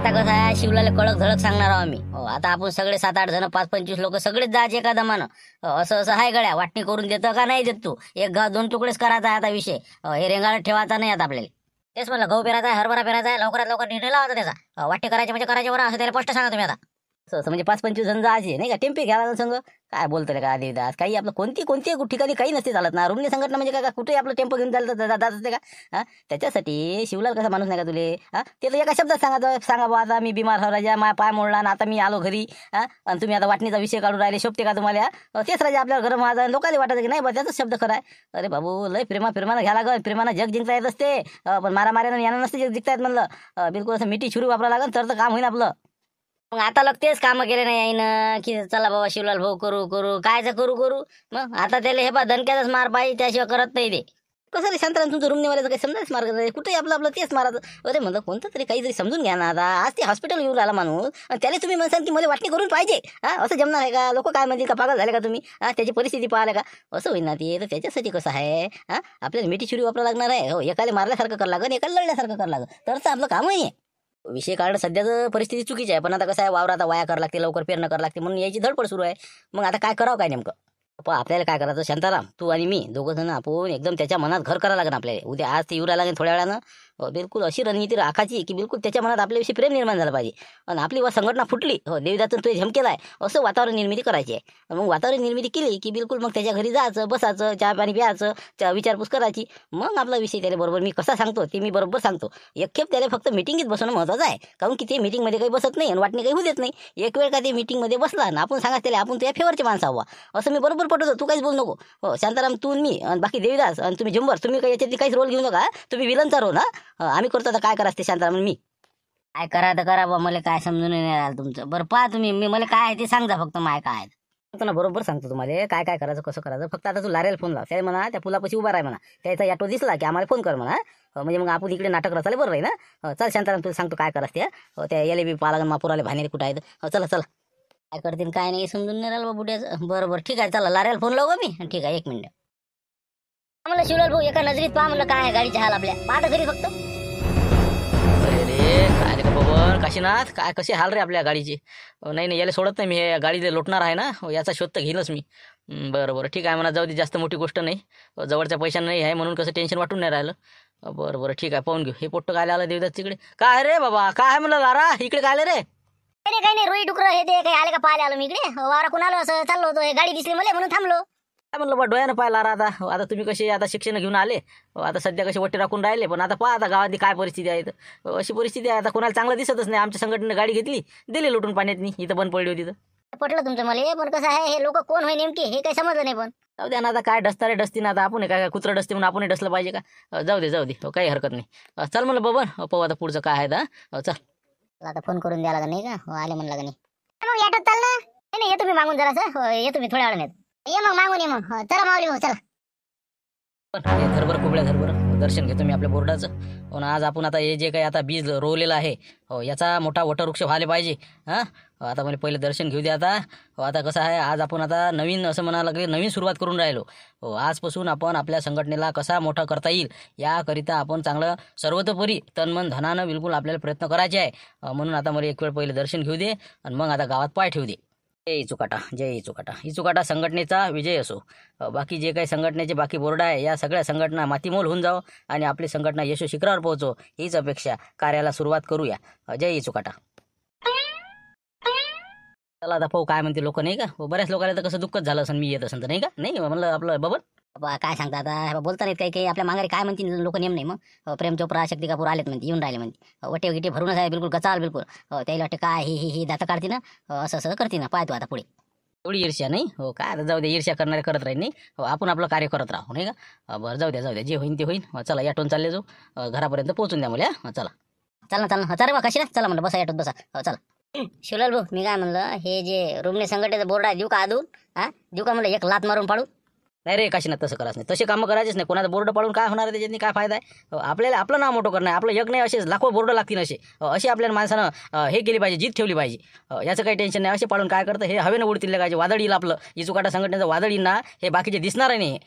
आता कसं आहे, शिवलाला कडक धडक सांगणार आहोत आम्ही. आता आपण सगळे 7-8 जण 5-25 लोक सगळेच जायचे एका दमानं. असं असं आहे गड्या, वाटणी करून देतं का नाही देत तू? एक गाव 2 तुकडेच करायचा आहे आता विषय. हे रेंगाळत ठेवायचा नाही आता आपल्याला. तेच म्हणलं, गहू पेरायचा आहे, हरभरा पेरायचा आहे, लवकरात लवकर निर्णय लावायचा त्याचा. वाटणी करायची म्हणजे करायची बरं, असं त्याला स्पष्ट सांगा तुम्ही आता. असं म्हणजे 5-25 जण जायचे नाही का, टेम्पे घ्यायला संघ. काय बोलतोय का देवदास, काही आपलं कोणती ठिकाणी काही नसते चालत ना. रुग्ण संघटना म्हणजे काय, कुठे आपलं टेम्पो घेऊन जात असते का? हा, त्याच्यासाठी शिवलाल कसा माणूस नाही का तुले? हा, ते तर एका शब्दात सांगा बा, आता मी बिमार हो राजा, माझा पाय मोडला ना, आता मी आलो घरी. हा, आणि तुम्ही आता वाटणीचा विषय काढून राहिले, शोभते का तुम्हाला? तेच राजा आपल्याला घर माझा, लोकांना वाटत की नाही बा त्याचाच शब्द खरा आहे. अरे बाबू, लय प्रेमानं घ्या लागल, प्रेमानं जग जिंकता येत असते. पण मारामाऱ्यानं यानं नसते जग जिंकता येत म्हणलं. बिलकुल असं मिठी छुरी वापरा लागल तर काम होईल आपलं. मग आता लोक तेच कामं केले नाही आईनं, की चला बाबा शिवलाल भाऊ करू कायचं करू. मग आता त्याला हे बा दणक्याचाच मार पाहिजे, त्याशिवाय करत नाही ते. कसं रे शांताराम, तुमचं रुमनेवाल्याचं काही समजायच मार्ग नाही, कुठे आपलं तेच मारायचं. अरे म्हणलं कोणतं तरी काहीतरी समजून घ्या ना. आता आज ते हॉस्पिटल येऊन राहिला माणूस, आणि त्याला तुम्ही म्हणसाल की मला वाटणी करून पाहिजे. हा, असं जमणार आहे का? लोक काय म्हणतील का, पागल झाले का तुम्ही? हा, त्याची परिस्थिती पाहिली का? असं होईल ना ते. तर त्याच्यासाठी कसं आहे, हा, आपल्याला मिठी छुरी वापरा लागणार आहे. हो, एकाला मारल्यासारखं करावं लागेल, एकाला लढल्यासारखं करावं लागेल, तर आपलं कामही आहे. विषय काढणं सध्याचं परिस्थिती चुकीची आहे, पण आता कसं आहे, वावरात वाया करावं लागते, लवकर पेरणं करावं लागते, म्हणून याची धडपड सुरू आहे. मग आता काय करावं काय नेमकं? पण आपल्याला काय करायचं, शांताराम तू आणि मी दोघं जण आपण एकदम त्याच्या मनात घर करावं लागेल आपल्याला. उद्या आज ते येऊ लागेल थोड्या वेळानं. बिलकुल अशी रणनीती राखायची की बिलकुल त्याच्या मनात आपल्याविषयी प्रेम निर्माण झालं पाहिजे. आणि आपली संघटना फुटली, हो देवदातून तो झमकेला आहे, असं वातावरण निर्मिती करायची आहे. मग वातावरण निर्मिती केली की बिलकुल मग त्याच्या घरी जायचं, बसायचं, चहा पाणी प्यायचं, विचारपूस करायची. मग आपला विषय त्याला बरोबर मी कसा सांगतो ते मी बरोबर सांगतो. एक खेप त्याला फक्त मिटिंगीत बसणं महत्त्वाचं आहे, कारण की ते मिटिंगमध्ये काही बसत नाही आणि वाटणी काही होऊ देत नाही. एक वेळ का ते मिटिंगमध्ये बसला ना, आपण सांगा त्याला आपण तुझ्या फेवरचे माणसं हवा, असं मी बरोबर पटवतो. तू काहीच बोलू नको. हो शांताराम, तू आणि मी आणि बाकी देवीदास आणि तुम्ही झुंबर, तुम्ही काही याच्यातली काहीच रोल घेऊ नका. तुम्ही विलनचा रोल. हा, आम्ही करतो. आता काय करायचं ते शांताराम मी काय करा तर करा बा, मला काय समजून नाही राहिलं तुमचं. बरं पहा तुम्ही, मी मला काय आहे ते सांगा फक्त. माय काय आहे सांगतो ना, बरोबर सांगतो तुम्हाला काय काय करायचं, कसं करायचं. फक्त आता तू लारेल फोन लाव, त्या म्हणा त्या पुलापाशी उभा राहा म्हणा, त्याचा ऑटो दिसला की आम्हाला फोन कर म्हणा. म्हणजे मग आपण इकडे नाटक रचायला बरं राहील ना. चल शांताराम, तुला सांगतो काय करायचं त्या याले बी पालागन मापुराले भानेरे कुठं आहेत. चला काय करतील काय नाही समजून नाही राहिलं बा बुड्याचं. बरं ठीक आहे, चला लारेल फोन लावू मी. ठीक आहे, 1 मिनिट. म्हणलं शिवलाल भाऊ एका नजरीत पहा म्हणलं काय आहे गाडीच्या हाल आपल्या, पाहता घरी फक्त. अरे काय रे बाबा काशीनाथ, काय कसे हाल रे आपल्या गाडीचे. नाही याला सोडत नाही मी, हे गाडीला लोटणार आहे ना, याचा शोध तर घेईनच मी. बरं ठीक आहे म्हणा, जाऊ दे, जास्त मोठी गोष्ट नाही. जवळच्या पैशानं नाही आहे म्हणून कसं टेन्शन वाटून नाही राहिलं. बरं ठीक आहे, पाहून घेऊ. हे पोट्ट काय आलं देवदास तिकडे. काय रे बाबा, काय म्हणलं लारा इकडे काय आलं रे? काही नाही रोई डुकर हे ते काही आले का पाहायला आलो मी इकडे. वारा कोण आलो असं चाललो होतो, हे गाडी दिसली मला म्हणून थांबलो. काय म्हणलं बा, डोळ्यानं पाहिला आता तुम्ही कसे आता शिक्षण घेऊन आले, आता सध्या कसे वट्टे राखून राहिले, पण आता पहा आता गावातली काय परिस्थिती आहे. अशी परिस्थिती आहे आता, कोणाला चांगलं दिसतच नाही. आमच्या संघटनेने गाडी घेतली, दिली लुटून पाण्यातनी, इथं बंद पडली होती तर. पटलं तुमचं मला, पण कसं आहे हे लोक कोण होय नेमके हे काही समजलं नाही. पण जाऊ दे ना, आता काय डसता रे डसती ना, आता आपण काय कुत्रं डसते म्हणून आपण डसलं पाहिजे का? जाऊ दे काही हरकत नाही. चल म्हणलं बाबा, पाहू आता पुढचं काय आहे दा. चल आता फोन करून द्यायला नाही का, आले म्हणलं का नाही. मग याटत चाल ना. नाही येतो मी मागून जरासं, येतो मी थोड्या वेळाने. ये मग मागून ये मग. चला माऊली भाऊ चला. धरबर कुबड्या धरबर दर्शन घेतो मी आपल्या बोर्डाचं. हो ना, आज आपण आता हे जे काही आता बीज रोवलेलं आहे, हो याचा मोठा वटवृक्ष व्हायला पाहिजे. हां, आता मला पहिले दर्शन घेऊ द्या आता. आता कसं आहे, आज आपण आता नवीन असं म्हणायला लागले, नवीन सुरुवात करून राहिलो. हो, आजपासून आपण आपल्या संघटनेला कसा मोठा करता येईल याकरिता आपण चांगलं सर्वतोपरी तनमन धनानं बिलकुल आपल्याला प्रयत्न करायचे आहे. म्हणून आता मला एक वेळ पहिले दर्शन घेऊ दे आणि मग आता गावात पाय ठेवू दे. जय चुकाटा ही चुकाटा संघटनेचा विजय असो. बाकी जे काही संघटनेचे बाकी बोर्ड आहे, या सगळ्या संघटना मातीमोल होऊन जाओ आणि आपली संघटना यशो शिखरावर पोहोचो, हीच अपेक्षा. कार्याला सुरुवात करूया. जय चुकाटा. चला आता पाहू काय म्हणते लोक, नाही का. बऱ्याच लोकांना तर कसं दुःखच झालं असं मी येत असं तर, नाही का. नाही म्हणलं आपलं बबन बाबा काय सांगता आता, बोलता नाहीत काही आपल्या माघारी काय म्हणतील लोक नेम नाही. मग प्रेम चोप्रा शक्ती कपूर आलेत म्हणते, येऊन राहिले म्हणते, वटे गिटे भरूनच आहे बिलकुल गचाल बिलकुल. त्याला वाटते काय ही दाता काढते ना, असं करते ना. पाहतो आता पुढे एवढी ईर्ष्या नाही. हो काय आता जाऊ दे, ईर्ष्या करणारे करत राहील नाही. हो, आपण आपलं कार्य करत राहू, नाही का. बरं जाऊ द्या जे होईन ते होईन. चला याटून चालले जाऊ, घरापर्यंत पोहोचून द्या मला. चला ना चला बा कशी ना. चला म्हणलं बसा याटोत बसा. चला शिवलाल भाऊ, मी काय म्हणलं, हे जे रुमने संघटनेचं बोर्ड आहे देऊ का अजून? देऊ का म्हणलं, एक लात मारून पाडू? नाही रे काशीनाथ, तसं करायचं नाही. तसे कामं करायचेच नाही. कोणाचा बोर्ड पाडून काय होणार आहे, त्याच्यानी काय फायदा आहे. आपल्याला आपलं नाव मोठं करणं आहे. आपलं यज्ञ नाही, असे लाखो बोर्ड लागतील. असे आपल्या माणसानं हे केली पाहिजे, जीत ठेवली पाहिजे. याचं काही टेन्शन नाही. असे पाडून काय करतं, हे हवेनं उडतील काय, वादळ येईल आपलं. इचुकाटा संघटनेचं वादळ येईल ना, हे बाकीचे दिसणार नाही.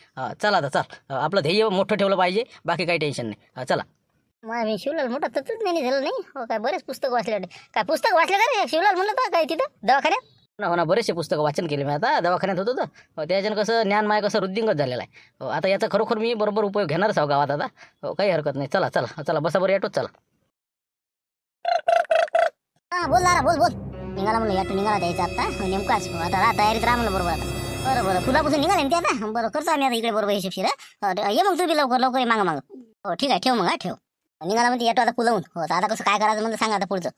चला आता चल, आपलं ध्येय मोठं ठेवलं पाहिजे, बाकी काही टेन्शन नाही. चला. मग मी शिवलाल मोठा तत्वज्ञानी झालं नाही हो काय बरेच पुस्तक वाचले वाटते. काय पुस्तक वाचले का रे शिवलाल म्हणलं तर काय तिथं दवाखान्यात? हो ना बरेचसे पुस्तकं वाचन केले मी आता दवाखान्यात होतो तर त्याच्यानं कसं ज्ञान माय कसं वृद्धिंगत झालेलं आहे. आता याचा खरोखर मी बरोबर उपयोग घेणारच आहो गावात आता. काही हरकत नाही. चला चला चला बसा बरं येतोच चला. हा बोल दादा बोल बोल. निघाला म्हणलं याटू निघाला द्यायचा आता नेमकाच आता तयारीत राहा म्हणलं बरोबर आता. बरं बरं फुलापासून निघाले ना ते आता बरं करतो आम्ही आता इकडे बरोबर हिशोबशीर. ये मग तू बी लवकर लवकर मागं मागं. हो ठीक आहे ठेव मग. हा ठेव. निघाला म्हणते येतो आता फुलवून. हो आता कसं काय करायचं म्हणलं सांगा आता पुढचं.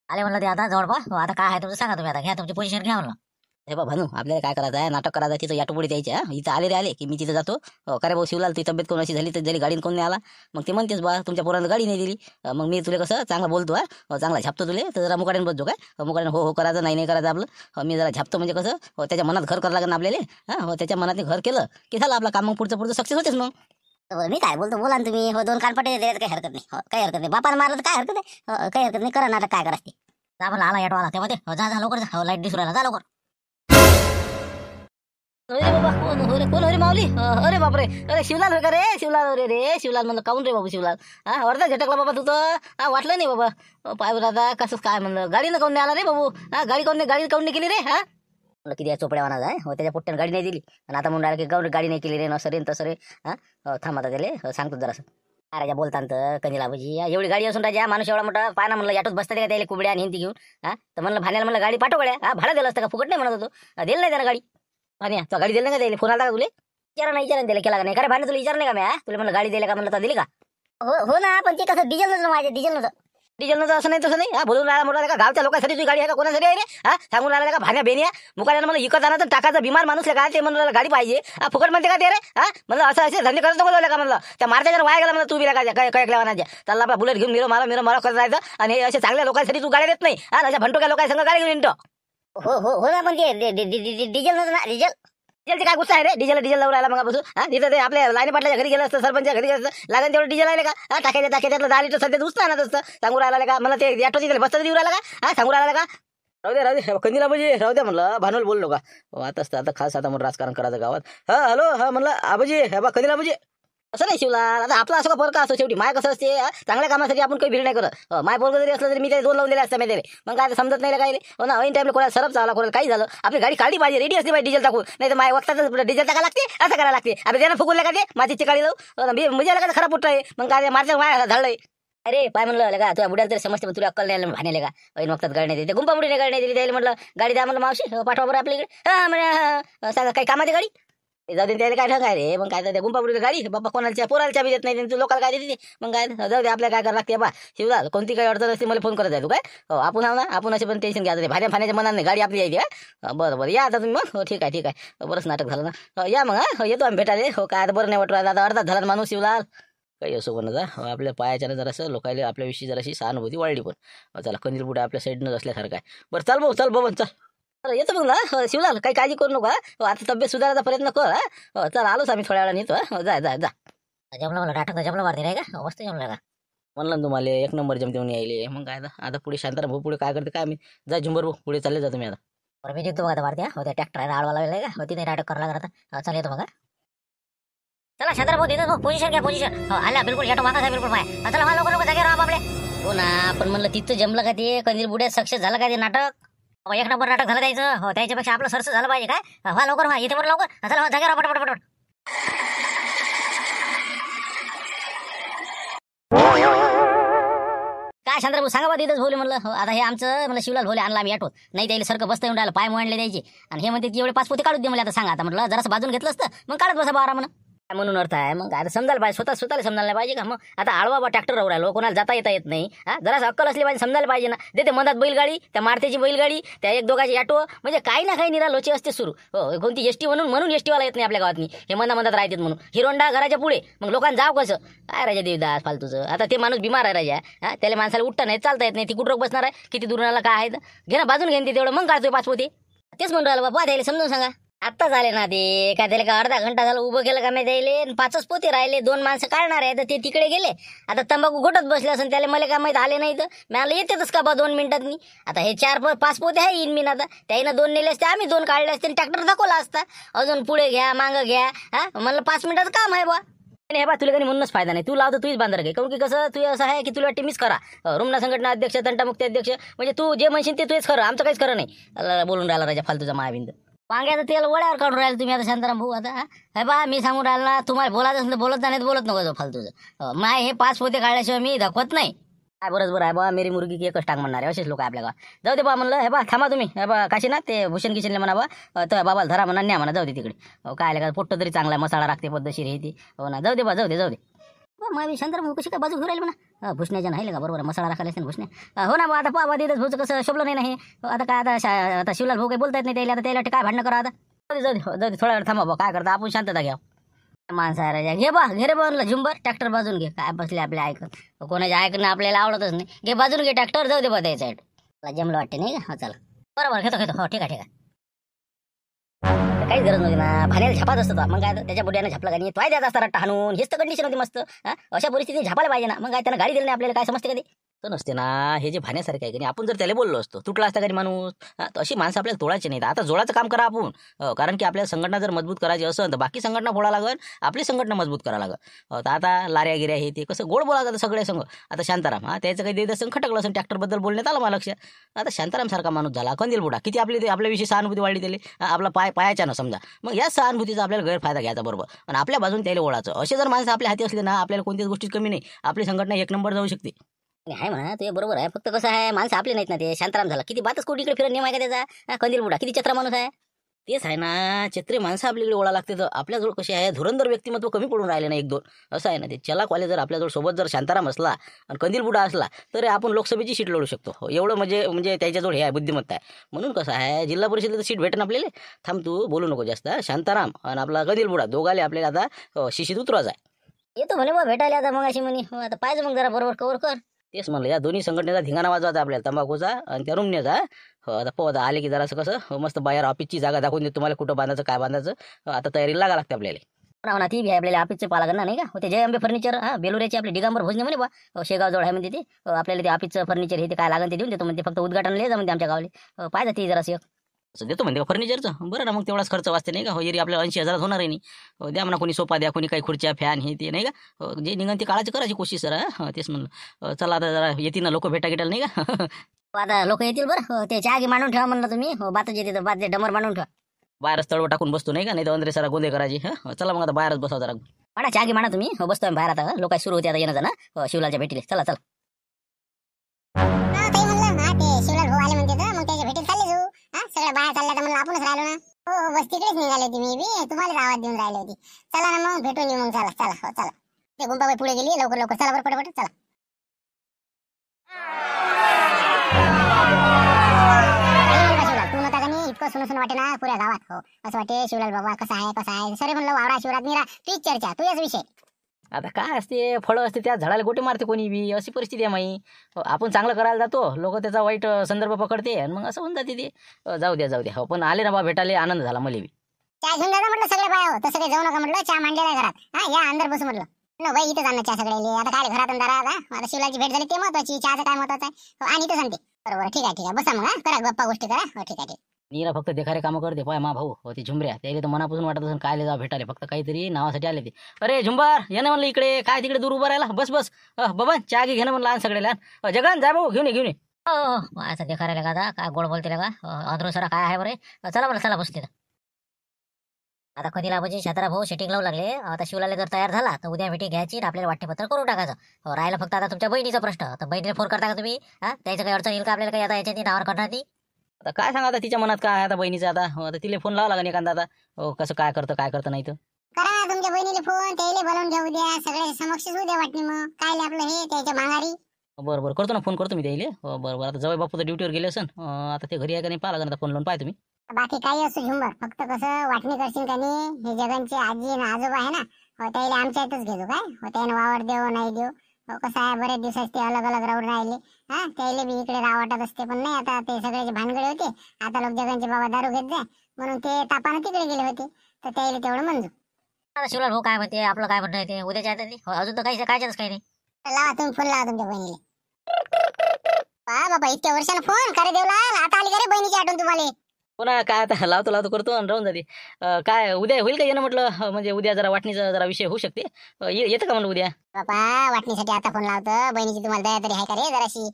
आले म्हणलं ते आता जवळपास. हो आता काय आहे तुमचं सांगा तुम्ही आता घ्या तुमची पोझिशन घ्या म्हणलं. हे बा भानू आपल्याला काय करायचं आहे नाटक करायचं आहे तिथं याटोपुडी द्यायची आहे. इथं आले की मी तिथं जातो. का रे भाऊ शिवलाल ती तब्येत कोण अशी झाली तर जरी गाडीने कोण नाही आला मग ते म्हणतेस बा तुमच्या पोरानं गाडी नाही दिली. मग मी तुला कसं चांगला बोलतो चांगला झापतो तुले तर जरा मुकाड्याने बसतो काय मुकाड्याने हो करायचं नाही करायचं आपलं. मी जरा झापतो म्हणजे कसं त्याच्या मनात घर करावं लागेल आपल्याला. हो त्याच्या मनात घर केलं की झालं आपलं काम मग पुढचं सक्सेस होतेच मग. मी काय बोलतो बोला ना तुम्ही. हो 2 कानपटे देत काही हरकत नाही. हो काही हरकत नाही बापानं मारलं तर काय हरकत आहे. काही हरकत नाही करा नाटक काय करायचं ते. आपण आला याटो आला तेव्हा ते जा लवकर जा. लाईट दिसून राहिला जा लवकर. अरे बाबा कोण अरे माऊली. अरे बापरे अरे शिवलाल रे का रे शिवलाल रे शिवलाल म्हणलं काऊन रे बाबू शिवलाल. अर्धा झटकला बाबा तू तर वाटलं नाही बाबा. पाय बरं आता कसं काय म्हणलं गाडीनं काऊन नाही आला रे बाबू. गाडी काऊन नाही केली रे. म्हणलं किती चोपड्यावाना जाय हो त्याच्या पोट्ट्यानं गाडी नाही दिली आणि आता म्हणून राहिलं की गावरी गाडी नाही केली रे नसं रे तसं रे. थांब आता त्याला सांगतो जरासं. राजा बोलता तर कनिला बाबूजी एवढी गाडी असून राजा माणूस एवढा मोठा पाय ना म्हणलं याटोच बसतात का त्याला कुबड्या आणि हिंदी घेऊन. तर म्हणलं भाण्याला म्हणलं गाडी पाठव गड्या. भाडं दिलं असतं का फुकट नाही म्हणत होतो. दिलं नाही त्याला गाडी. आणि तो गाडी दिली नाही का त्याला फोन आला का तुले विचारा नाही त्याला केला का नाही. खरं भांडण तुला विचार नाही का मी तुला म्हणलं गाडी दिली का म्हणलं तर दिली का. हो ना पण ते कसं डिझेल नव्हतं माझ्या डिझेल नव्हतं असं नाही तसं नाही. बोलून राहिला मोठा का गावच्या लोकांसाठी तुझी गाडी आहे का कोणासाठी आहे रे. सांगून राहिला का भाण्या बेनिया मुकायला मला इकत जाणार तर टाकायचं बिमार माणूस का ते म्हणून गाडी पाहिजे. फुकट म्हणते का ते रे. म्हणलं असं असे धंदे करत नको का म्हणलं त्या मारत्याच्या वाया गेला म्हणलं तू बिला काय काय वाहनाच्या त्याला आपला बुलेट घेऊन मिरो करत राहायचं आणि असे चांगल्या लोकांसाठी तू गाडी देत नाही. अशा भंटोक्या लोकांसंग गाडी घेऊन येतो. हो ना पण ते डिझेल नव्हतं ना डिझेल. डिझेलचे काय गोष्ट आहे रे. डिझेल लावून राहिला मग बसून तिथं ते आपल्या लाईन पाटलाच्या घरी गेलं असतं सरपंचच्या घरी गेलं असतं लागेल तेवढं डिझेल आहे का टाक्यातलं 10 लिटर सध्या दुसतं आणत असतं. सांगू राहिला का मला ते ऑटोची त्याला बसता देऊ राहिला का. सांगू राहिला का राहू दे कंदीला म्हणजे राहू द्या म्हणलं भानवल बोललो का. आता असतं आता खास आता म्हणून राजकारण करायचं गावात. हॅलो म्हणलं आबाजी हे बा कंदीला म्हणजे असं नाही शिवला आता आपला असं का फरक असतो शेवटी. माय कसं असते चांगल्या कामासाठी आपण काही भीड नाही करत. माय पोरग जरी असलं तरी मी त्याला 2 लावून दिले असतं मी त्याला. मग काय समजत नाही काय रे. ना ऐन टाइमला कोणाला सरप चावला कोणाला काही झालं आपली गाडी काढली पाहिजे रेडी असते पाहिजे डिझेल टाकून. नाही तर माय वक्ताच डिझेल टाका लागते असं करायला लागते. आता त्यानं फुकून का ते मातीची गाडी जाऊ म्हणजे का खराब पुट्ट आहे. मग काय मारच्या माय झालंय. अरे पाय म्हणलं का तुला बुड्याला तरी समजते तुला अक्कल नाही भाण्याला का ऐन वक्तात गाडी नाही दिली गुंपाबुडीने गाडी नाही दिली त्याला म्हटलं गाडी द्या म्हणलं मावशी पाठवा बरं आपल्याकडे. म्हणजे सांगा काही कामाची गाडी जाऊ दे त्याला काय ढंग आहे रे. मग काय त्या गुंपाबुडीला गाडी बाबा कोणाच्या पोराला बी देत नाही तू लोकांना काय देते. मग काय जाऊ दे आपल्याला काय करावं लागते बा शिवला कोणती काही अडचण असते मला फोन करत आहे तू काय. आपण ना आपण असे पण टेन्शन घ्या भाण्याच्या मनात नाही गाडी आपली यायची का. बरं या आता तुम्ही मग. हो ठीक आहे बरंच नाटक झालं ना. या मग येतो आम्ही भेटायला. हो काय आता बरं नाही वाटू आता अर्धा झाला माणूस शिवलाल काही असो पण जा आपल्या पायाच्यानं जरासं लोकायला आपल्याविषयी जराशी सहानुभूती वाढली पण. चला कंदील बुडा आपल्या साईडनं असल्यासारखं आहे. बरं चल भाऊ चल. अरे येतो मग ना शिवलाल काही काळजी करू नका. आता तब्येत सुधारायचा प्रयत्न कर. चल आलोच आम्ही थोड्या वेळाने येतो. जा जमलं मला टाटा जमलं मारते नाही का मस्त जमलं का म्हणलं ना तुम्हाला 1 नंबर जमते म्हणून यायले. मग काय आता पुढे शांतारा भाऊ पुढे काय करते काय मी जा झुंबर भाऊ पुढे चालले जा तुम्ही आता. बरं मी निघतो मग आता मारते. हो त्या ट्रॅक्टर आडवा लावला का होती नाही नाटक करायला लागत आता. चल येतो मग. चला शांतारा भाऊ देतो पोझिशन घ्या पोझिशन. आल्या बिलकुल याटो मागास आहे बिलकुल माय. चला लवकर जागे राहा आपले. हो ना पण म्हणलं तिथं जमलं का ते कंदील बुड्यात सक्सेस झालं का ते नाटक. 1 नंबर नाटक झालं द्यायचं. हो त्याच्यापेक्षा आपलं सरस झालं पाहिजे काय. लवकर येते बरं लवकर. चला जागे राहा पटपट. काय शांताराभाऊ सांगा बा तिथंच भोवले म्हणलं. हो आता हे आमचं म्हणलं शिवलाल भोले आणला आम्ही ऑटोत नाही त्याला सारखं बसता येऊन राहिलं पाय मोडले द्यायचे आणि हे म्हणते की एवढे 5 पोते काढून दे मला. आता सांगा आता म्हटलं जरासं बाजून घेतलं असतं मग काढत बसा बारा म्हणून म्हणून अर्थ आहे. मग आता समजायला पाहिजे स्वतःला समजायला पाहिजे का. मग आता आळवा बा ट्रॅक्टर राहिलो कोणाला जाता येत नाही. जरासं अक्कल असली पाहिजे समजायला पाहिजे ना. देते मधात बैलगाडी त्या मारत्याची बैलगाडी त्या 1-2 ऑटो म्हणजे काही ना काही निरालोची असते सुरू. हो कोणती एसटी म्हणून एसटीवाला येत नाही आपल्या गावातनी. हे मधात राहतात म्हणून हिरोंडा घराच्या पुढे मग लोकांना जाव कसं काय राजा देवदास फालतूचं. आता ते माणूस बिमार आहे राजा. त्याला माणसाला उठता नाही चालता येत नाही. ती कुठं बसणार आहे किती दुराला काय आहे घे ना बाजून घेईन ते तेवढं मग काढतोय 5 पोते. तेच म्हणून राहिलं बाबा त्याला समजून सांगा. आत्ता झाले ना ते काय त्याला का अर्धा घंटा झाला उभं केलं का मी द्यायले 5च पोते राहिले. 2 माणसं काढणार आहे तर ते तिकडे गेले. आता तंबाखू घोटत बसले असं त्याला मला काय माहित आले नाही तर मला येतेच का बा 2 मिनिटात मी. आता हे 4-5 पोते आहे येईन मी आता त्यानं 2 नेले असते आम्ही 2 काढले असते ट्रॅक्टर दाखवला असता. अजून पुढे घ्या मागं घ्या म्हणलं 5 मिनिटाचं काम आहे बा. नाही हे बा तुला काही म्हणूनच फायदा नाही. तू लावतो तूच बांधर घे. काऊन की कसं तू असं आहे की तुला वाटते मीच करा रुमना संघटना अध्यक्ष तंटामुक्ती अध्यक्ष म्हणजे तू जे म्हणशील ते तूच खरं आमचं काहीच खरं नाही. बोलून राहिला राजा फालतूचा मायाबिंद. वांग्याचं तेल वड्यावर काढून राहिलं तुम्ही आता शांताराम भाऊ. आता हे बा मी सांगून राहिला ना तुम्हाला बोलायचं असेल तर बोलत नाही बोलत नको जो फालतूचं. माय हे 5 पोते काढल्याशिवाय मी दाखवत नाही. काय बरोबर आहे बा मेरी मुर्गी की एकच टांग म्हणणार आहे असेच लोक आपल्या गावात. जाऊ दे बा म्हणलं हे बा थांबा तुम्ही हे बा काशीनाथ ते भूषण किशनले म्हणा बा तर बाबाला धरा म्हणा न्या म्हणा जाऊ दे तिकडे. काय आलं का पोट्ट तरी चांगला मसाला राखते पद्धतशीर हे ती. हो ना जाऊ दे बा जाऊ दे मग शांताराम भाऊ कशी काय बाजू घेऊन राहील म्हणा भुसण्याच्या नाही का बरोबर मसाला राखायला असेल भुसण्या. हो ना बा आता पावा देतच भाऊचं कसं शोभलं नाही नाही. आता काय आता शिवलाल भाऊ काही बोलता येत नाही त्याला आता त्याला काय भांडणं करा आता. जाऊ दे थोडा वेळ थांबा बा काय करता आपण शांतता घ्या. माणसं आहे राजा घे बा घे बनलं झुंबर ट्रॅक्टर बाजून घे काय बसले आपल्या ऐकत कोणाचे ऐकणं आपल्याला आवडतच नाही. घे बाजून घे ट्रॅक्टर जाऊ दे बा त्या साईड जमलं वाटते नाही का. हो चला बरोबर घेतो हो ठीक आहे काहीच गरज नव्हती ना भाण्याला झापात असतं मग काय त्याच्या बुड्यानं झापला का नाही तो द्यायचा असता रट्टा हाणून हेच तर कंडिशन होती मस्त. अशा परिस्थितीत झापायला पाहिजे ना मग काय त्यानं गाडी दिली नाही आपल्याला काय समजते कधी तर नसते ना हे जे भाण्यासारखं आहे की नाही आपण जर त्याला बोललो असतो तुटला असता कधी माणूस तर अशी माणसं आपल्याला तोडायची नाही. आता जोडाचं काम करा आपण कारण की आपल्या संघटना जर मजबूत करायची असेल तर बाकी संघटना फोडा लागल आपली संघटना मजबूत करा लागल. तर आता लाऱ्या गिऱ्या हे ते कसं गोड बोला जातं सगळे संघ. आता शांताराम त्याचं काही देत असं खटकलं असं ट्रॅक्टरबद्दल बोलण्यात आलं मला लक्षात. आता शांताराम सारखा माणूस झाला कंदील बुडा किती आपल्याविषयी सहानुभूती वाढली त्याला आपला पायाच्या ना समजा. मग या सहानुभूतीचा आपल्याला गैरफायदा घ्यायचा बरोबर आणि आपल्या बाजून त्याला ओढायचं. असे जर माणसं आपल्या हाती असले ना आपल्याला कोणत्याच गोष्टीत कमी नाही. आपली संघटना 1 नंबर जाऊ शकते. आहे म्हणा ते बरोबर आहे फक्त कसं आहे माणसं आपले नाहीत ना ते शांताराम झाला किती बातच कोटीकडे फिरत नेम आहे का त्याचा कंदील बुडा किती चत्रा माणूस आहे. तेच आहे ना चित्रे माणसं आपल्याकडे ओळा लागते तर आपल्याजवळ कशी आहे धुरंधर व्यक्तिमत्व कमी पडून राहिले ना 1-2 असं आहे ना. ते चलाकवाले जर आपल्याजवळ सोबत जर शांताराम असला आणि कंदील बुडा असला तर आपण लोकसभेची सीट लढू शकतो. एवढं म्हणजे त्याच्याजवळ हे आहे बुद्धिमत्ता आहे. म्हणून कसं आहे जिल्हा परिषदेचं सीट भेटेन आपल्याला. थांब तू बोलू नको जास्त. शांताराम आणि आपला कंदील बुडा दोघाले आपल्याला आता शिशीत उतरायचं आहे. येतो म्हणे बा भेटायला आता मग अशी म्हणे आता पाहिजे मग जरा बरोबर कवर कर. तेच म्हणलं या दोन्ही संघटनेचा धिंगाणा वाजवायचा आपल्याला तंबाखूचा आणि त्या रुमण्याचा. आता पोहता आले की जरासं कसं मस्त बाहेर ऑफिसची जागा दाखवून देतो तुम्हाला कुठं बांधायचं काय बांधायचं. आता तयारीला लागा लागते आपल्याला. ना ती बी आहे आपल्याला ऑफिसचे पाला करणार नाही का ते जय अंबे फर्निचर बेलुऱ्याचे आपले दिगंबर भोजने म्हणे बा शेगाव जवळ आहे म्हणजे ते आपल्याला ते ऑफिसचं फर्निचर हे ते काय लागेल ते देऊन देतो म्हणजे फक्त उद्घाटन लिहायचं म्हणजे आमच्या गावाला पाहिजे ती जराशी असं देतो म्हणते फर्निचरचं बरं ना. मग तेवढाच खर्च वाचते नाही का. हो जरी आपल्याला 80,000 होणार आहे नाही. द्या म्हणा कोणी सोफा द्या कोणी काही खुर्च्या फॅन हे ते नाही का. जे निघन ते काळाची करायची कोशिश सर. तेच म्हणलं चला आता जरा येतील ना लोक भेटा गिटायला नाही का. आता लोक येतील बरं ते चहा मांडून ठेवा म्हणलं तुम्ही बातच येते तर बात डमर मांडून ठेवा. बाहेरच तळव टाकून बसतो नाही का नाही तर अंदरे सरा गोंधे करायची. चला मग आता बाहेरच बसावं जरा. मांडा चहा मांडा तुम्ही बसतो आम्ही बाहेर आता लोक सुरू होते आता येणं जाणं शिवलालच्या भेटीले चला चला. शिवलाल भाऊ आले म्हणते तर मग त्याच्या भेटीत चालले जाऊ. सगळ्या बाहेर चालल्या तर म्हणलं आपणच राहिलो ना. हो बस तिकडेच निघाले होती मी बी तुम्हाला आवाज देऊन राहिली होती. चला ना मग भेटून येऊ मग चला हो चला. ते गुंपाबाई पुढे गेली लवकर चला बरं पटपट चला. तू नका का इतकं सुन वाटे ना पुऱ्या गावात. हो असं वाटे शिवलाल बाबा कसा आहे सरे म्हणलं वावरा शिवरात निरा तुझीच चर्चा तुझ्याच विषय. आता काय असते फळं असते त्या झाडाला गोटे मारते कोणी बी अशी परिस्थिती आहे माई. आपण चांगलं करायला जातो लोक त्याचा वाईट संदर्भ पकडते आणि मग असं होऊन जाते ते. जाऊ द्या हो पण आले ना बा भेटायला आनंद झाला मला बी. चहा घेऊन जाता म्हटलं सगळे बाया तसं काही जाऊ नका म्हटलं चहा मांडलेला आहे घरात. या अंदर बसू म्हटलं बाई इथं जाणं चहा सगळे आता काय घरात दारात. आता शिवलाची भेट झाली ते महत्वाची चहाचं काय महत्वाचं आहे आणि इथं सांगते बरोबर ठीक आहे बसा मग करा गप्पा गोष्टी करा. हो ठीक आहे नीरा फक्त देखारे कामं करते पाय मा भाऊ हो ते झुंबऱ्या त्याला तर मनापासून वाटत असेल काय जा भेटाले फक्त काहीतरी नावासाठी आले ते. अरे झुंबर ये ना म्हणलं इकडे काय तिकडे दूर उभं राहिला बस बाबा चहा घे घेणं म्हणलं लहान सगळे लहान जगन जा भाऊ घेऊन ये. असं देखायला का काय गोड बोलते का अद्रो सरा काय आहे बरे चला बरं चला बसते. आता कधी लाभायची शातारा भाऊ सेटिंग लावू लागले. आता शिवलाला जर तयार झाला तर उद्या भेटी घ्यायची आपल्याला वाटेपत्र करून टाकायचं. राहिलं फक्त आता तुमच्या बहिणीचा प्रश्न तर बहिणीला फोन करता का तुम्ही त्याचं काही अडचण येईल का आपल्याला काही आता याच्या नावावर करणार ती. आता काय सांगा आता तिच्या मनात काय आहे आता बहिणीचं आता तिला फोन लावा लागेल एखादा आता कसं काय करतं नाही तर करा ना तुमच्या बहिणीला फोन त्याला बोलावून घेऊ द्या सगळे समक्षच होऊ द्या वाटणी मग काय आपलं हे त्याच्या माघारी. बरं करतो ना फोन करतो मी त्याला. बरं आता जवळ बापू तर ड्युटीवर गेले असन आता ते घरी आहे का नाही पाहा लागेल आता फोन लावून पाहा तुम्ही. बाकी काही असो झुंबर फक्त कसं वाटणी करशील का नाही हे जगांचे आजी आणि आजोबा आहे ना त्याला आमच्या इथंच घेतो काय त्याने वावर देऊ नाही देऊ. कसं आहे बरेच दिवसात ते अलग राहून राहिले. त्याला बी इकडे राव वाटत असते पण नाही आता ते सगळ्याचे भानगडे होते. आता लोक जगांचे बाबा दारू घेत जाय म्हणून ते तापानं तिकडे गेले होते तर त्याला तेवढं मंजूर. आता शिवलाल भाऊ काय म्हणते आपलं काय म्हणणं आहे ते उद्याच्या अजून तर काहीच काही नाही. लावा तुम्ही फोन लावा तुमच्या बहिणीला. बाबा इतक्या वर्षानं फोन करे देवला आता आली का रे बहिणीची आठवण तुम्हाला. हो ना, काय आता लावतो लावतो करतो आणि राहून जाते. काय उद्या होईल का येणं म्हटलं? म्हणजे उद्या जरा वाटणीचा जरा विषय होऊ शकते. येतं का म्हणलं उद्या? बाबा वाटणीसाठी आता फोन लावतो. बहिणीची तुम्हाला दया तरी आहे का रे जराशी?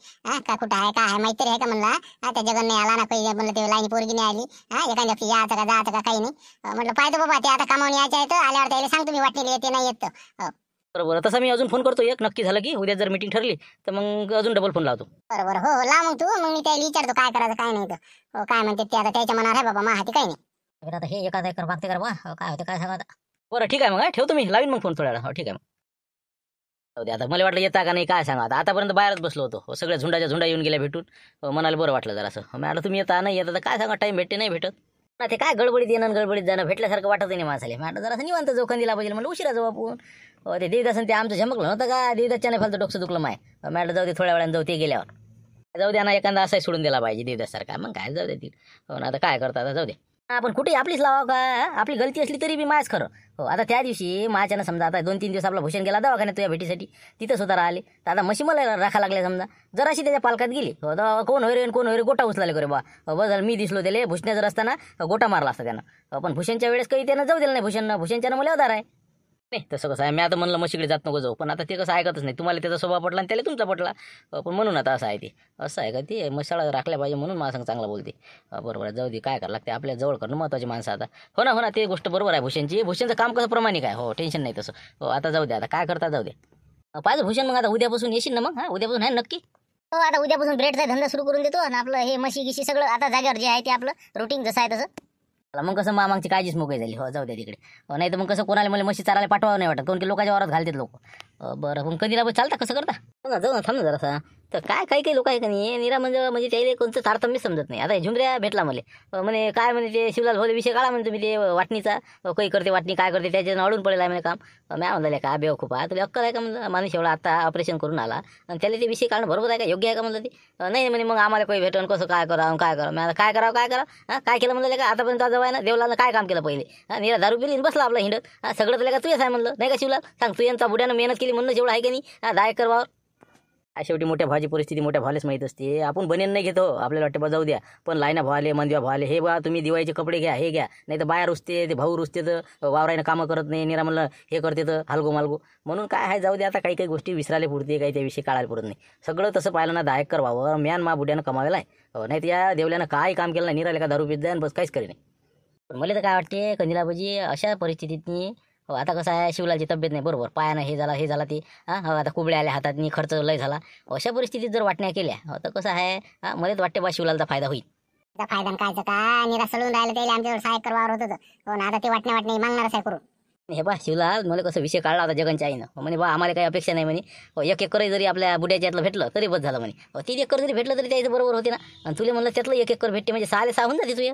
का कुठं आहे, काय आहे माहिती तरी आहे का म्हणला? त्या जगन नाही आला ना, काही म्हणलं ते लाईन पोरगी नाही आली. एखाद्या दिवशी यायचं का जायचं का काही नाही. म्हटलं पाहतो बाबा, ते आता कामावून यायचे आहेत, आल्यावर त्याला सांगतो मी वाटणीला येते नाही येत. बरोबर, तसा मी अजून फोन करतो. एक नक्की झालं की उद्या जर मीटिंग ठरली तर मग अजून डबल फोन लावतो. बरोबर, हो हो लाव मग तू. मग मी त्याला विचारतो काय करायचं काय नाही तर. काय म्हणते ते आता त्याच्या मनावर आहे बाबा, हाती काही नाही. बरं, आता हे एखादा एकर मागते कर बा, काय होते काय सांगा आता. बरं ठीक आहे मग, ठेवतो मी. लावीन मग फोन थोड्या वेळा. हो ठीक आहे मग. जाऊ दे आता. मला वाटलं येता का नाही काय सांगा आता. आतापर्यंत बाहेरच बसलो होतो. सगळ्या झुंडाच्या झुंडा येऊन गेल्या भेटून. मनाला बरं वाटलं जरासं. मी आलं तुम्ही येता नाही येता तर काय सांगा, टाईम भेटते नाही भेटत ना. ते काय गडबडीत येणं आणि गडबडीत जाणं भेटल्यासारखं वाटत नाही माणसाले. मी जरासं निवांत जोखन दिला पाहिजे म्हणलं, उशिरा जाऊ आपण. ते देवदासन ते आमचं झमकलं नव्हतं का, देवदासच्या नाही फालतं डोकं दुखलं माय. मॅडम जाऊ दे, थोड्या वेळानं जाऊ ते गेल्यावर. जाऊ द्या ना, एखादा असाही सोडून दिला पाहिजे देवदासारखा. मग काय जाऊ दे ती. हो ना, आता काय करता, आता जाऊ दे. आपण कुठे आपलीच लावा का, आपली गलती असली तरी बी मायच खरं. हो आता त्या दिवशी माझ्यानं समजा आता 2-3 दिवस आपला भूषण गेला दवाखान्यात तुझ्या भेटीसाठी, तिथं स्वतः राहिले. तर आता मशी मला राखा लागले समजा, जराशी त्याच्या पालकात गेली. हो तर कोण होय रे कोण होय रे, गोटा उचलाले करे बा. बदल मी दिसलो त्याला भूषण जर असताना गोटा मारला असता त्यानं. पण भूषणच्या वेळेस काही त्यानं जाऊ दिलं नाही. भूषणच्यानं मला उधार आहे नाही. तसं कसं आहे, मी आता म्हणलं म्हशीकडे जात नको जाऊ, पण आता ते कसं ऐकतच नाही. तुम्हाला त्याचा स्वभाव पटला आणि त्याला तुमचा पटला. पण म्हणून आता असं आहे ते. असं आहे का ते मसाळा राखल्या पाहिजे म्हणून मला चांगला बोलते. बरोबर आहे, जाऊ दे. काय करावं लागते आपल्या जवळ करणं महत्त्वाची माणसं आता. हो ना हो ना, ते गोष्ट बरोबर आहे भूषणची. भूषणचं काम कसं प्रमाणिक आहे. हो टेन्शन नाही तसं. हो आता जाऊ दे, आता काय करता जाऊ दे. पाहिजे भूषण मग आता उद्यापासून येशील ना मग? उद्यापासून आहे नक्की. हो आता उद्यापासून ब्रेडचा धंदा सुरू करून देतो आणि आपलं हे म्हशी गिशी सगळं आता जागेवर जे आहे ते आपलं रुटीन जसं आहे तसं. मग कसं मामाची काळजीच मोकळी झाली. हो जाऊ द्या तिकडे. नाही तर मग कसं कोणाला मला म्हशी चारायला पाठवावं नाही वाटत, कोण की लोकांच्या वावरात घालतात लोक. बरं पण कधीला चालता कसं करता? हो ना, जाऊ ना, थांब ना जरासा. तर काय काही लोक आहे का नाही निरा म्हणजे त्याला कोणतं तारतम्य समजत नाही. आता झुमऱ्या भेटला मला, म्हणे काय म्हणे ते शिवलाल भाऊ विषय काढा म्हणे तुम्ही ते वाटणीचा. काही करते वाटणी काय करते त्याच्यानं अडून पडेल आहे म्हणे काम. मी म्हणलं काय बेवकूप आहे तुला, अक्कल आहे का म्हणलं? माणूस एवढा आता ऑपरेशन करून आला आणि त्याला ते विषय काढणं बरोबर आहे का, योग्य आहे का म्हणलं ते? नाही म्हणे मग आम्हाला काही भेटून कसं काय करावं काय करावं. मी आता काय करावं काय केलं म्हणलं का आतापर्यंत जवळ आहे ना, देवलानं काय काम केलं पहिले? निरा दारू पिली बसला आपला हिंडत. सगळं तुला का तुझ्याच आहे म्हणलं नाही का शिवलाल? सांग तू यांचा बुड्यानं मेहनत केली म्हणून एवढं आहे का नाही? 10 एकर वावर. शेवटी मोठ्या भावाची परिस्थिती मोठ्या भावालाच माहीत असते. आपण बनेन नाही घेतो, आपल्याला वाटते बा जाऊ द्या. पण लाईना भावाले मंदिवा भावाले हे बा तुम्ही दिवाळीचे कपडे घ्या हे घ्या, नाही तर बाया रुसते ते भाऊ रुसते तर वावरायनं कामं करत नाही. निरा म्हणलं हे करते तर हालगो मालगो म्हणून काय आहे जाऊ द्या. आता काही गोष्टी विसरायला पुरते, काही त्याविषयी काढायला पुरत नाही. सगळं तसं पाहिलं ना 10 एकर वावर म्यान मा बुड्यानं कमावेला आहे. नाही तर या देवल्यानं काय काम केलं नाही, निराले का दारू पित जाय बस काहीच करी नाही. पण मला तर काय वाटते कंदिलाबाजी अशा परिस्थितीतनी. हो आता कसं आहे, शिवलालची तब्येत नाही बरोबर, पायानं हे झाला ते. आता कुबड्या आल्या हातातनी, खर्च लय झाला. अशा परिस्थितीत जर वाटण्या केल्या तर कसं आहे, मलाच वाटते बा शिवलालचा फायदा होईल. त्याचा फायदा कायचं का, निरा सळून राहिलं त्याला आमच्याकडे 6 एकर वावर होतं. हो ना, आता ते वाटण्या मागणारच आहे करून. हे बा शिवलाल मला कसं विषय काढला होता जगनच्या आईनं. म्हणे बा आम्हाला काही अपेक्षा नाही म्हणे, 1 एकर जरी आपल्या बुड्याच्या यातलं भेटलं तरी बस झालं म्हणे. 3 एकर जरी भेटलं तरी त्याचं बरोबर होते ना. आणि तुला म्हणलं त्यातलं 1 एकर भेटते म्हणजे 6 होऊन जाते तुझ्या.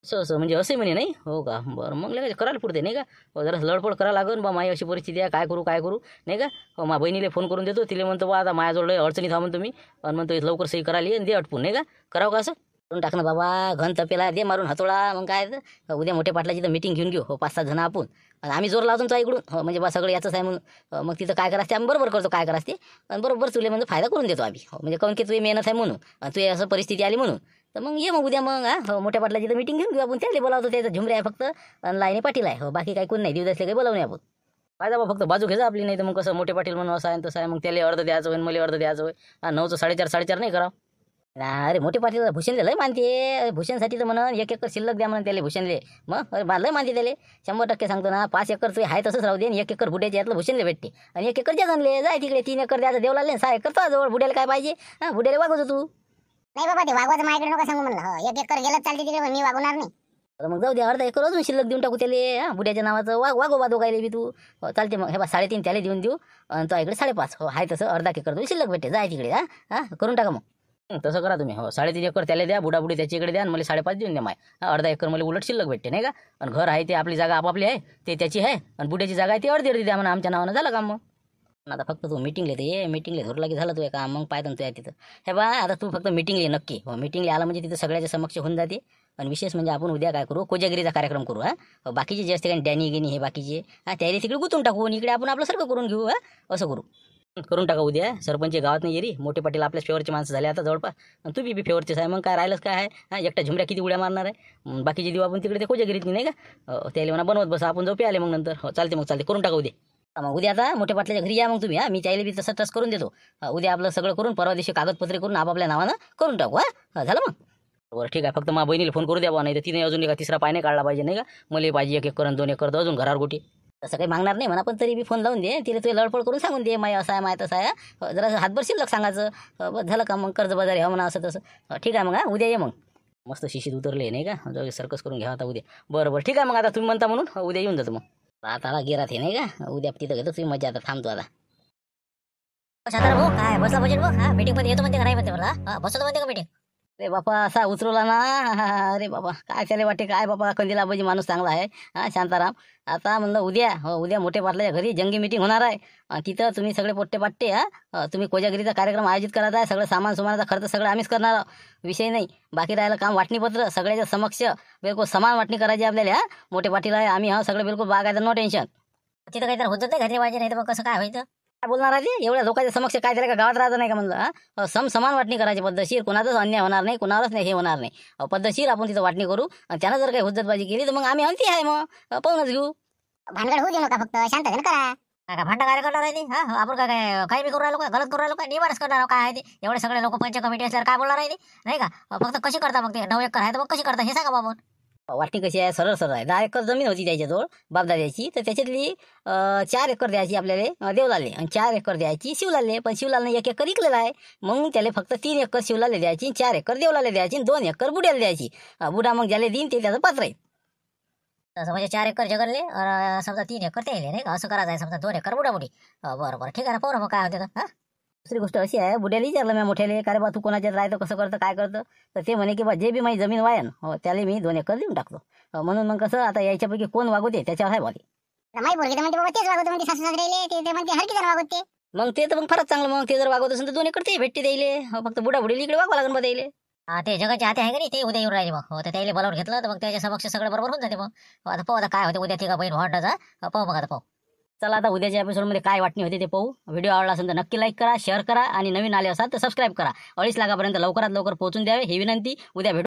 असं म्हणजे असं म्हणे नाही हो का? बरं मग लगेच करायला पुरते नाही का? जरा लडपड करायला लागून बा, माझी अशी परिस्थिती आहे काय करू नाही का? माझ्या बहिणीला फोन करून देतो, तिला म्हणतो बा आता माझ्याजवळ अडचणीत हा म्हणतो मी, आणि म्हणतो लवकर सही करायला आणि दे अटपून नाही का? करावं का असं? करून टाकणं बाबा, घन तपेला दे मारून हातोळा. मग काय तर उद्या मोठ्या पाटलाची तर मीटिंग घेऊन घेऊ. 5-7 जण आपण, आणि आम्ही जोर लावतो तुझ्या इकडून. म्हणजे बा सगळं याचंच आहे म्हणून. मग तिथं काय करायचं आम्ही बरोबर करतो काय करायचं ते, आणि बरोबर तुला म्हणजे फायदा करून देतो आम्ही. म्हणजे काऊन की तुझी मेहनत आहे म्हणून, आणि तुझी असं परिस्थिती आली म्हणून. तर मग ये मग उद्या मग मोठ्या पाटलाची तर मीटिंग घेऊन घेऊ आपण. त्याला बोलावतो, त्याचा झुमरे आहे फक्त आणि लाईने पाटील आहे. बाकी काही कोण नाही, दिवस काही बोलावणे आपण. काय बा फक्त बाजू घ्यायचा आपली, नाही तर मग कसं मोठे पाटील म्हणून असं आहे तसं आहे. मग त्याला अर्ध द्यायचं होईल, मला अर्ध द्यायचं होईल. 9चं 4.5 नाही करावं. अरे मोठे पाटील भूषणले लय मानते. भूषणसाठी तर म्हणून 1 एकर शिल्लक द्या म्हणून त्याला भूषणले. मग लय मानते त्याला 100% सांगतो ना. 5 एकर तुझे आहे तसंच राहू दे, आणि 1 एकर बुड्याच्या यातलं भूषणले भेटते, आणि 1 एकर जगनले जाय तिकडे. 3 एकर द्यायचं देवला 6 एकर तो जवळ. बुड्याला काय पाहिजे? बुड्याला वागवतो तू. नाही बाबा, ते वागवायचं माझ्याकडे नका सांगू म्हणलं. 1 एकर गेलं चालते तिकडे, पण मी वागवणार नाही. तर मग जाऊ दे, अर्धा एकर अजून शिल्लक देऊन टाकू त्याला. बुड्याच्या नावाचं वागोबा दोघायला बी तू. चालते मग. हे बा 3.5 त्याला देऊन देऊ, आणि तो इकडे 5.5. हो आहे तसं अर्धा एकर तू शिल्लक भेटते, जाय तिकडे. करून टाका मग. तसं करा तुम्ही. 3.5 एकर त्याला द्या, बुडाबुडी त्याच्याकडे द्या, आणि मला 5.5 देऊन द्या. अर्धा एकर मला उलट शिल्लक भेटते नाही का? आणि घर आहे ते आपली जागा आपापली आहे, ते त्याची आहे, आणि बुड्याची जागा आहे ती अर्धी द्या म्हणा आमच्या नावानं. झालं काम मग. आता फक्त तू मीटिंगला ये, मीटिंगला धरला की झालं तुझं काम. मग पाहतो तू तिथं. हे बा आता तू फक्त मीटिंगला ये नक्की. मीटिंगला आला म्हणजे तिथं सगळ्याच्या समक्ष होऊन जाते. आणि विशेष म्हणजे आपण उद्या काय करू, कोजागिरीचा कार्यक्रम करू. बाकीचे जे असते काही डॅनी गिनी हे बाकीचे त्याला तिकडे गुंतून टाकू, आणि इकडे आपण आपलं सारखं करून घेऊ. असं करू. करून टाका उद्या. सरपंच गावात नाही येरी, मोठे पाटील आपल्या फेवरचे माणसं झाले आता जवळपास, आणि तुम्ही बी फेवरचेच आहे. मग काय राहिलंच काय आहे? हा, एकट्या झुमऱ्या किती उड्या मारणार आहे? बाकीचे देऊ आपण तिकडे ते कोजागिरीत नाही का? त्याला म्हणा बनवत बसा, आपण जाऊ प्याले मग नंतर. हो चालते, मग चालते, करून टाका उद्या. मग उद्या आता मोठ्या पाटल्याच्या घरी या मग तुम्ही. मी त्याला बी तसं टच करून देतो. उद्या आपलं सगळं करून परवा दिवशी कागदपत्रे करून आपापल्या नावानं करून टाकू. हा झालं मग. बरं ठीक आहे. फक्त माझ्या बहिणीला फोन करू द्या बा, नाही तर तिने अजून एका तिसरा पाय काढला पाहिजे नाही का? मला पाहिजे 1 एकर आणि 2 एकर तर अजून घरावर गोटी. तसं काही मागणार नाही म्हणा, पण तरी बी फोन लावून दे तिला. तुला लडपड करून सांगून दे, माय असं आहे माय तसं आहे. जरा हातभर शिल्लक सांगायचं. बस झालं का मग? कर्ज बाजारी हा म्हणा असं तसं. ठीक आहे मग. हा उद्या ये मग. मस्त शिशीत उतरले नाही का? जाऊ सर्कस करून घ्या आता उद्या. बरं ठीक आहे मग. आता तुम्ही म्हणता म्हणून उद्या येऊन जातो मग. आता गेरात हे नाही का? उद्या तिथं घेतो तुम्ही मजा. आता थांबतो आता. शांताराम भाऊ काय बसला बजेट बघ. हा मीटिंग मध्ये येतो म्हणते का नाही म्हणते मला? हा बसतो म्हणते का मीटिंग? अरे बापा असा उतरवला ना. अरे बाबा काय त्याला वाटते काय बाबा? कंदीला आबाजी माणूस चांगला आहे. हा शांताराम. आता म्हणलं उद्या मोठे पाटलाच्या घरी जंगी मीटिंग होणार आहे. तिथं तुम्ही सगळे पोट्टे पाट्टे तुम्ही कोजागिरीचा कार्यक्रम आयोजित करत आहे. सगळं सामान सुमानाचा खर्च सगळं आम्हीच करणार आहोत. विषय नाही. बाकी राहिलं काम वाटणीपत्र सगळ्याच्या समक्ष बिलकुल समान वाटणी करायची आपल्याला. हा मोठे पाटील आहे आम्ही. सगळं बिलकुल बागायचं, नो टेन्शन. तिथं काहीतरी होतं नाही घातली पाहिजे, नाही तर मग कसं काय व्हायचं? काय बोलणार आहे ते? एवढ्या लोकांच्या समक्ष काय त्याला का गावात राहायचं नाही का म्हणलं? समान वाटणी करायची पद्धतशीर. कोणाचाच अन्याय होणार नाही, कोणावरच नाही हे होणार नाही. पद्धतशीर आपण तिथं वाटणी करू. आणि त्यानं जर काही हुज्जतबाजी केली तर मग आम्ही अंती आहे मग पाहूनच घेऊ. भानगड होऊ देऊ नका, फक्त शांततेनं करा. काय भांडा काय करणार आहे ते? हा आपण काय काही बी करू राहिलो का? गलत करू राहिलो का? निवारच करणार काय आहे ते? एवढे सगळे लोक पंच कमिटी असल्यावर काय बोलणार आहे ते? नाही का? फक्त कशी करता मग ते 9 एकर आहे तर मग कशी करता हे सांगा बाबा. वाटणी कशी आहे? सरळ सरळ आहे. 10 एकर जमीन होती त्याच्याजवळ बापदाद्याची, तर त्याच्यातली 4 एकर द्यायची आपल्याला देवलाले आणि 4 एकर द्यायची शिवलाले. पण शिवलालने 1 एकर विकलेला आहे. मग त्याला फक्त 3 एकर शिवलाले द्यायची, 4 एकर देवलाले द्यायची, 2 एकर बुड्याला द्यायची. बुडा मग ज्याला देईन ते त्याचं पात्र आहे. तसं म्हणजे 4 एकर जगरले समजा 3 एकर ते नाही का? असं करायचं आहे. समजा 2 एकर बुडाबुडी. बरं ठीक आहे ना. पाहू ना मग काय होते तर. दुसरी गोष्ट अशी आहे, बुड्याला विचारलं मी मोठ्याले, का रे बा तू कोणाच्यात राहतं, कसं करतं, काय करतं? तर ते म्हणे की बा जे बी माझी जमीन वायन त्याला मी 2 एकर देऊन टाकतो. म्हणून मग कसं आता याच्यापैकी कोण वागवते त्याच्यावर आहे बोली. माई बोलली तर म्हणते बाबा तेच वागवतो म्हणते, सासू सासरेले ते म्हणते हर की जण वागवते. मग ते तर मग फारच चांगलं. मग ते जर वागवत असेल तर 2 एकर ते भेटते द्यायले. फक्त बुडा बुडीला इकडे वागवा लागेल बा द्यायले. ते जगाचे हाते आहे का नाही? ते उद्या येऊन राहिले मग. तर त्याला बोलावून घेतलं तर मग त्याच्या समक्ष सगळं बरोबर होऊन जाते मग. आता पाहू आता काय होते उद्या. तिघा बहीण भावंडाचा पाहू मग. आता पाहू. चला आता उद्याच्या एपिसोडमध्ये काय वाटणी होते ते पाहू. व्हिडिओ आवडला असेल तर नक्की लाईक करा, शेअर करा आणि नवीन आले असाल तर सबस्क्राईब करा. 2.5 लाखापर्यंत लवकरात लवकर पोहोचून द्यावे ही विनंती. उद्या भेटू.